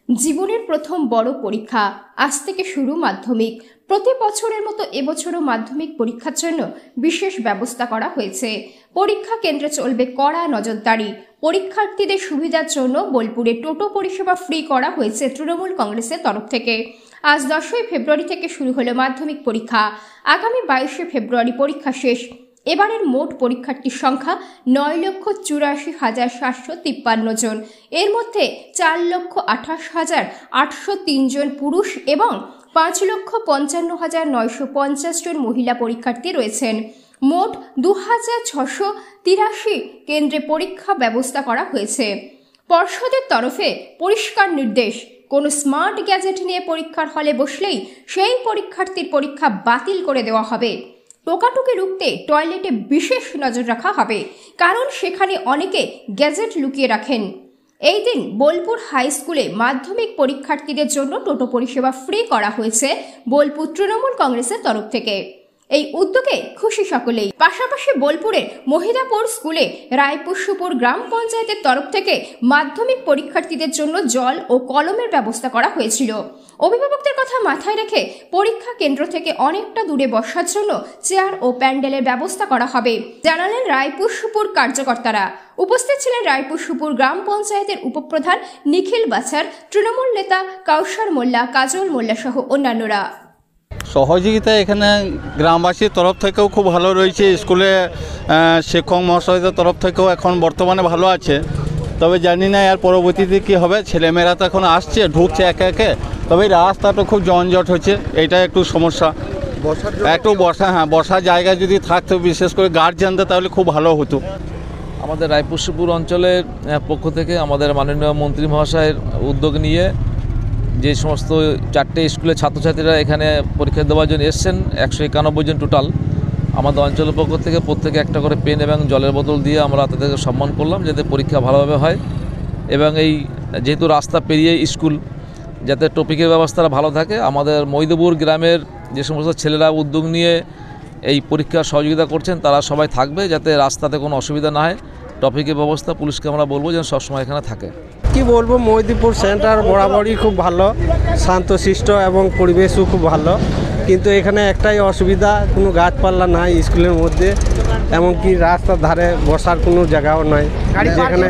জীবনের প্রথম বড় পরীক্ষা, আজ থেকে শুরু মাধ্যমিক। প্রতি বছরের মতো এবছরও মাধ্যমিক পরীক্ষার জন্য বিশেষ ব্যবস্থা করা হয়েছে। পরীক্ষা কেন্দ্রে চলবে কড়া নজরদারি। পরীক্ষার্থীদের সুবিধার জন্য বোলপুরে টোটো পরিষেবা ফ্রি করা হয়েছে তৃণমূল কংগ্রেসের তরফ থেকে। আজ 10ই ফেব্রুয়ারি থেকে শুরু হলো মাধ্যমিক পরীক্ষা। আগামী 22শে ফেব্রুয়ারি পরীক্ষা শেষ। এবারের মোট পরীক্ষার্থীর সংখ্যা 9,84,753 জন। এর মধ্যে 4,28,803 জন পুরুষ এবং 5,55,950 জন মহিলা পরীক্ষার্থী রয়েছেন। মোট 2,683 কেন্দ্রে পরীক্ষা ব্যবস্থা করা হয়েছে। পর্ষদের তরফে পরিষ্কার নির্দেশ, কোনো স্মার্ট গ্যাজেট নিয়ে পরীক্ষার হলে বসলেই সেই পরীক্ষার্থীর পরীক্ষা বাতিল করে দেওয়া হবে। টোকাটুকি রুখতে টয়লেটে বিশেষ নজর রাখা হবে, কারণ সেখানে অনেকে গ্যাজেট লুকিয়ে রাখেন। এই দিন বোলপুর হাই স্কুলে মাধ্যমিক পরীক্ষার্থীদের জন্য টোটো পরিষেবা ফ্রি করা হয়েছে বোলপুর তৃণমূল কংগ্রেসের তরফ থেকে। এই উদ্যোগে খুশি সকলেই। পাশাপাশি বোলপুরের মহিদাপুর স্কুলে রায়পুরসুপুর গ্রাম পঞ্চায়েতের তরফ থেকে মাধ্যমিক পরীক্ষার্থীদের জন্য জল ও কলমের ব্যবস্থা করা হয়েছিল। অভিভাবকদের কথা মাথায় রেখে পরীক্ষা কেন্দ্র থেকে অনেকটা দূরে বসার জন্য চেয়ার ও প্যান্ডেলের ব্যবস্থা করা হবে, জানালেন রায়পুরসুপুর কার্যকর্তারা। উপস্থিত ছিলেন রায়পুরসুপুর গ্রাম পঞ্চায়েতের উপপ্রধান নিখিল বাছার, তৃণমূল নেতা কাউসার মোল্লা, কাজল মোল্লা সহ অন্যান্যরা। সহযোগিতা এখানে গ্রামবাসীর তরফ থেকেও খুব ভালো রয়েছে। স্কুলে শিক্ষক মহাশয়দের তরফ থেকেও এখন বর্তমানে ভালো আছে। তবে জানি না এর পরবর্তীতে কী হবে। ছেলেমেয়েরা তো এখন আসছে, ঢুকছে একে একে। তবে রাস্তাটা খুব জঞ্জট হচ্ছে, এইটা একটু সমস্যা। একটু বসার জায়গা যদি থাকতো, বিশেষ করে গার্জিয়ানদের, তাহলে খুব ভালো হতো। আমাদের রায়পুরসুপুর অঞ্চলের পক্ষ থেকে আমাদের মাননীয় মন্ত্রী মহাশয়ের উদ্যোগ নিয়ে যে সমস্ত 4টে স্কুলের ছাত্রছাত্রীরা এখানে পরীক্ষা দেওয়ার জন্য এসছেন, 191 জন টোটাল। আমাদের অঞ্চলের পক্ষ থেকে প্রত্যেকে একটা করে পেন এবং জলের বোতল দিয়ে আমরা তাদেরকে সম্মান করলাম, যাতে পরীক্ষা ভালোভাবে হয়। এবং এই যেহেতু রাস্তা পেরিয়ে স্কুল, যাতে টপিকের ব্যবস্থাটা ভালো থাকে। আমাদের মৈদপুর গ্রামের যে সমস্ত ছেলেরা উদ্যোগ নিয়ে এই পরীক্ষার সহযোগিতা করছেন, তারা সবাই থাকবে, যাতে রাস্তাতে কোনো অসুবিধা না হয়। টপিকের ব্যবস্থা পুলিশকে আমরা বলবো যেন সবসময় এখানে থাকে। কি বলবো, মৈদপুর সেন্টার বরাবরই খুব ভালো, শান্তশিষ্ট এবং পরিবেশও খুব ভালো। কিন্তু এখানে একটাই অসুবিধা, কোনো গাছপালা নাই স্কুলের মধ্যে, এমনকি রাস্তার ধারে বসার কোনো জায়গাও নয়। যেখানে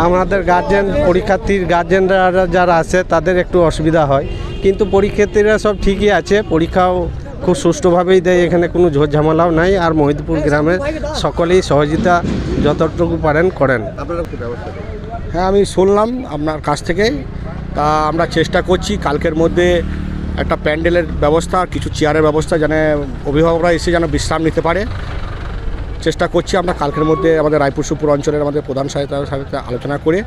আমাদের গার্জেন, পরীক্ষার্থীর গার্জেনরা যারা আছে তাদের একটু অসুবিধা হয়, কিন্তু পরীক্ষার্থীরা সব ঠিকই আছে, পরীক্ষাও খুব সুষ্ঠুভাবেই দেয়, এখানে কোনো ঝোঁট ঝামেলাও নাই। আর মহিদপুর গ্রামের সকলেই সহযোগিতা যতটুকু পারেন করেন। হ্যাঁ, আমি শুনলাম আপনার কাছ থেকে। তা আমরা চেষ্টা করছি কালকের মধ্যে একটা প্যান্ডেলের ব্যবস্থা, কিছু চেয়ারের ব্যবস্থা, যেন অভিভাবকরা এসে যেন বিশ্রাম নিতে পারে। চেষ্টা করছি আমরা কালকের মধ্যে আমাদের রায়পুরসুপুর অঞ্চলের আমাদের প্রধান সাথে আলোচনা করে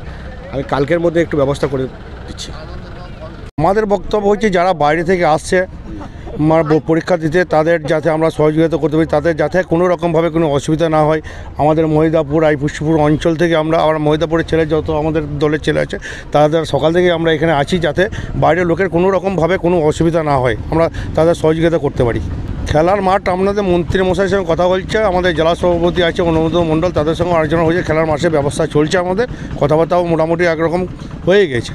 আমি কালকের মধ্যে একটু ব্যবস্থা করে দিচ্ছি। আমাদের বক্তব্য হচ্ছে, যারা বাইরে থেকে আসছে পরীক্ষা দিতে, তাদের যাতে আমরা সহযোগিতা করতে পারি, তাদের যাতে কোনো রকমভাবে কোনো অসুবিধা না হয়। আমাদের মহিদাপুর রায়পুরসুপুর অঞ্চল থেকে আমরা মহিদাপুরের ছেলে, যত আমাদের দলের ছেলে আছে, তাদের সকাল থেকে আমরা এখানে আছি, যাতে বাইরের লোকের কোনো রকমভাবে কোনো অসুবিধা না হয়, আমরা তাদের সহযোগিতা করতে পারি। খেলার মাঠ আপনাদের মন্ত্রী মশাইয়ের সঙ্গে কথা বলছে, আমাদের জেলা সভাপতি আছে অনুমোদন মণ্ডল, তাদের সঙ্গে আলোচনা হয়েছে। খেলার মাঠের ব্যবস্থা চলছে, আমাদের কথাবার্তাও মোটামুটি একরকম হয়ে গেছে।